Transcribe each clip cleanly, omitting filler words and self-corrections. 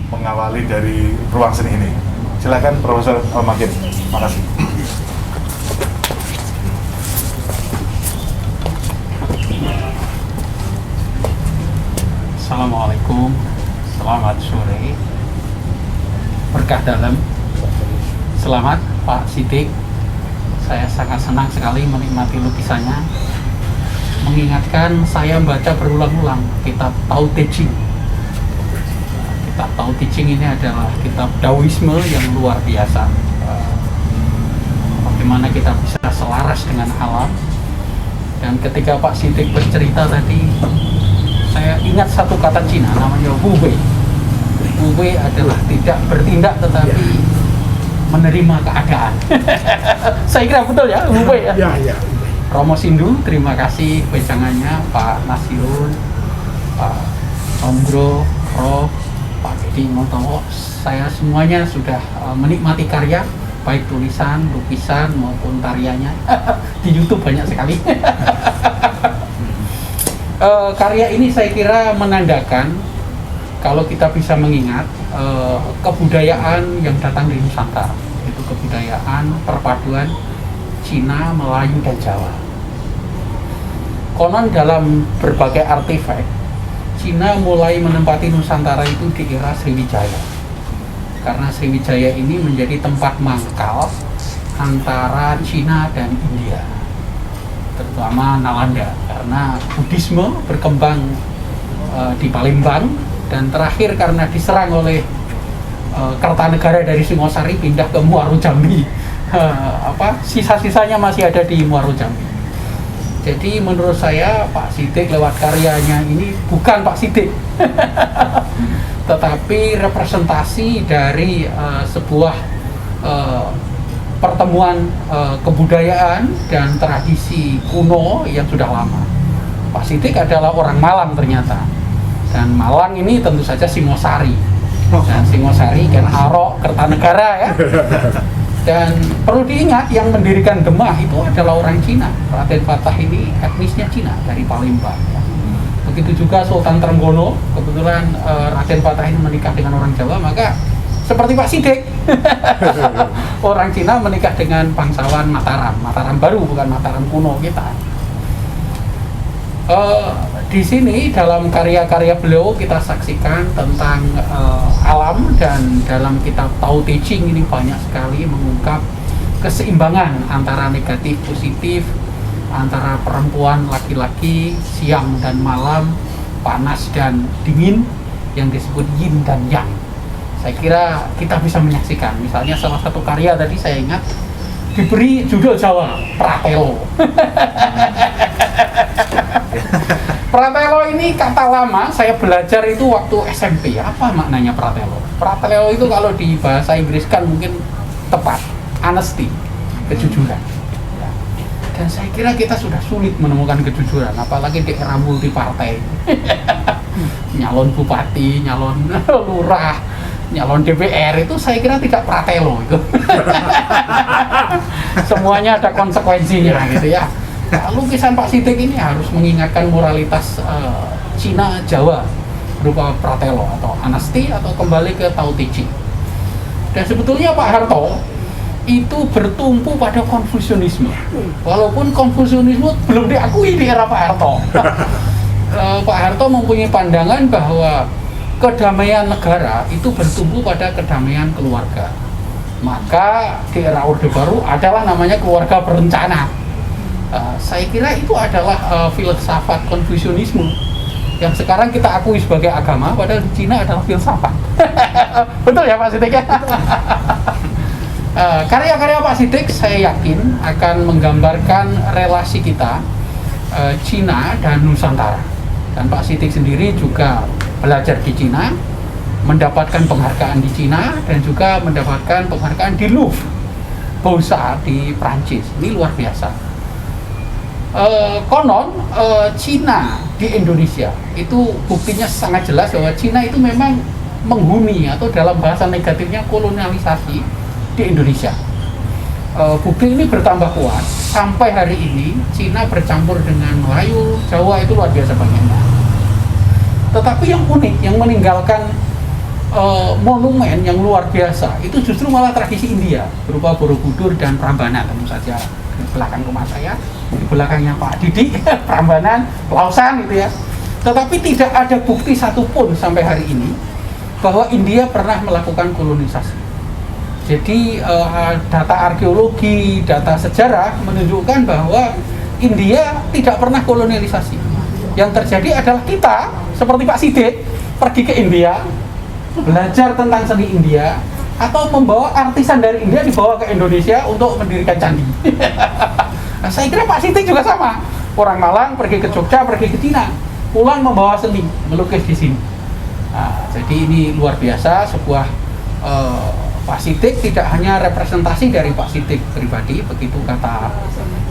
mengawali dari ruang seni ini. Silakan Profesor Al-Makin. Makasih. Assalamualaikum, selamat sore, berkah dalam. Selamat Pak Siddiq, saya sangat senang sekali menikmati lukisannya. Mengingatkan saya membaca berulang-ulang kitab Tao Te Ching. Kitab Tao Te Ching ini adalah kitab Daoisme yang luar biasa. Bagaimana kita bisa selaras dengan alam. Dan ketika Pak Siddiq bercerita tadi, saya ingat satu kata Cina namanya Wu Wei. Wu Wei adalah tidak bertindak tetapi menerima keadaan. Saya kira betul ya, Wu Wei ya. Ya. Romo Sindu, terima kasih wejangannya Pak Nasirun, Pak Ombro, Prof, Pak Dedi Montowo. Saya semuanya sudah menikmati karya, baik tulisan, lukisan maupun tariannya. Di YouTube banyak sekali. Karya ini saya kira menandakan kalau kita bisa mengingat kebudayaan yang datang dari Nusantara, yaitu kebudayaan perpaduan Cina, Melayu, dan Jawa. Konon dalam berbagai artefak, Cina mulai menempati Nusantara itu di era Sriwijaya. Karena Sriwijaya ini menjadi tempat mangkal antara Cina dan India, terutama Nalanda, karena Buddhisme berkembang di Palembang, dan terakhir karena diserang oleh Kertanegara dari Singosari pindah ke Muaro Jambi. Sisa-sisanya masih ada di Muaro Jambi. Jadi menurut saya Pak Siddiq lewat karyanya ini bukan Pak Siddiq, tetapi representasi dari sebuah pertemuan kebudayaan dan tradisi kuno yang sudah lama. Pak Siddiq adalah orang Malang ternyata, dan Malang ini tentu saja Singosari, dan Singosari kan Arok, Kertanegara ya. Dan perlu diingat yang mendirikan Demak itu adalah orang Cina. Raden Fatah ini etnisnya Cina dari Palembang ya. Begitu juga Sultan Trenggono, kebetulan Raden Fatah ini menikah dengan orang Jawa, maka seperti Pak Siddiq, orang Cina menikah dengan bangsawan Mataram baru, bukan Mataram kuno kita. Di sini dalam karya-karya beliau kita saksikan tentang alam, dan dalam kitab Tao Te Ching ini banyak sekali mengungkap keseimbangan antara negatif positif, antara perempuan laki-laki, siang dan malam, panas dan dingin, yang disebut yin dan yang. Saya kira kita bisa menyaksikan, misalnya salah satu karya tadi saya ingat diberi judul Jawa, Pratelo. Pratelo ini kata lama, saya belajar itu waktu SMP. Apa maknanya Pratelo? Pratelo itu kalau di bahasa Inggris kan mungkin tepat, honesty, kejujuran. Dan saya kira kita sudah sulit menemukan kejujuran, apalagi di era multipartai. Nyalon bupati, nyalon lurah, nyalon DPR itu saya kira tidak Pratelo itu. Semuanya ada konsekuensinya gitu ya. Lukisan Pak Siddiq ini harus mengingatkan moralitas Cina Jawa berupa Pratelo atau honesty atau kembali ke Tao Te Ching. Dan sebetulnya Pak Harto itu bertumpu pada Konfusianisme, walaupun Konfusianisme belum diakui di era Pak Harto. Pak Harto mempunyai pandangan bahwa kedamaian negara itu bertumpu pada kedamaian keluarga. Maka di era Orde Baru adalah namanya keluarga berencana. Saya kira itu adalah filsafat Konfusianisme yang sekarang kita akui sebagai agama, padahal di Cina adalah filsafat. Betul ya Pak Siddiq ya? Karya-karya Pak Siddiq saya yakin akan menggambarkan relasi kita Cina dan Nusantara. Dan Pak Siddiq sendiri juga belajar di Cina, mendapatkan penghargaan di Cina, dan juga mendapatkan penghargaan di Louvre, Beaux-Arts di Prancis. Ini luar biasa. Konon Cina di Indonesia itu buktinya sangat jelas bahwa Cina itu memang menghuni, atau dalam bahasa negatifnya kolonialisasi di Indonesia. Bukti ini bertambah kuat sampai hari ini. Cina bercampur dengan Melayu, Jawa itu luar biasa banyaknya. Tetapi yang unik, yang meninggalkan monumen yang luar biasa itu justru malah tradisi India berupa Borobudur dan Prambanan. Tentu saja di belakang rumah saya, di belakangnya Pak Didi, Prambanan, Lausan gitu ya. Tetapi tidak ada bukti satupun sampai hari ini bahwa India pernah melakukan kolonisasi. Jadi data arkeologi, data sejarah menunjukkan bahwa India tidak pernah kolonialisasi. Yang terjadi adalah kita, seperti Pak Sidik, pergi ke India, belajar tentang seni India, atau membawa artisan dari India dibawa ke Indonesia untuk mendirikan candi. Nah, saya kira Pak Sidik juga sama. Orang Malang pergi ke Jogja, pergi ke Cina, pulang membawa seni, melukis di sini. Nah, jadi ini luar biasa, sebuah Pak Sidik tidak hanya representasi dari Pak Sidik pribadi, begitu kata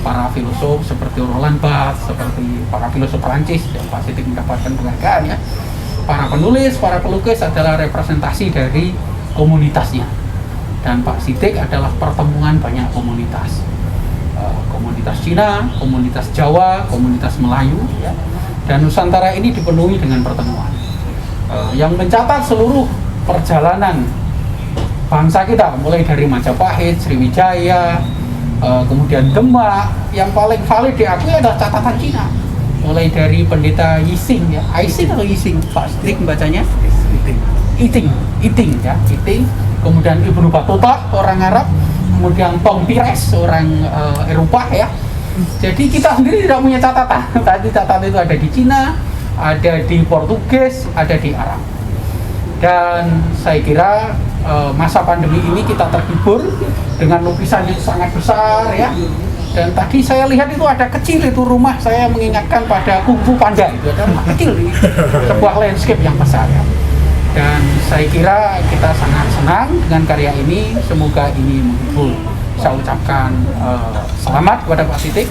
para filosof seperti Roland Barthes, seperti para filosof Prancis, dan Pak Sidik mendapatkan penghargaan ya. Para penulis, para pelukis adalah representasi dari komunitasnya, dan Pak Sidik adalah pertemuan banyak komunitas, komunitas Cina, komunitas Jawa, komunitas Melayu, ya. Dan Nusantara ini dipenuhi dengan pertemuan yang mencatat seluruh perjalanan bangsa kita, mulai dari Majapahit, Sriwijaya, kemudian Demak. Yang paling valid diakui adalah catatan Cina, mulai dari pendeta Yixing ya, Aising atau Yixing, Pak Sidik membacanya Iting ya, Iting. Kemudian Ibnu Battuta orang Arab, kemudian Tom Pires orang Eropa ya. Jadi kita sendiri tidak punya catatan. Tadi catatan itu ada di Cina, ada di Portugis, ada di Arab. Dan saya kira masa pandemi ini kita terhibur dengan lukisan yang sangat besar ya. Dan tadi saya lihat itu ada kecil, itu rumah saya mengingatkan pada Kung Fu Panda, itu ada rumah kecil di sebuah landscape yang besar ya. Dan saya kira kita sangat senang dengan karya ini, semoga ini menghibur. Saya ucapkan selamat kepada Pak Sidik.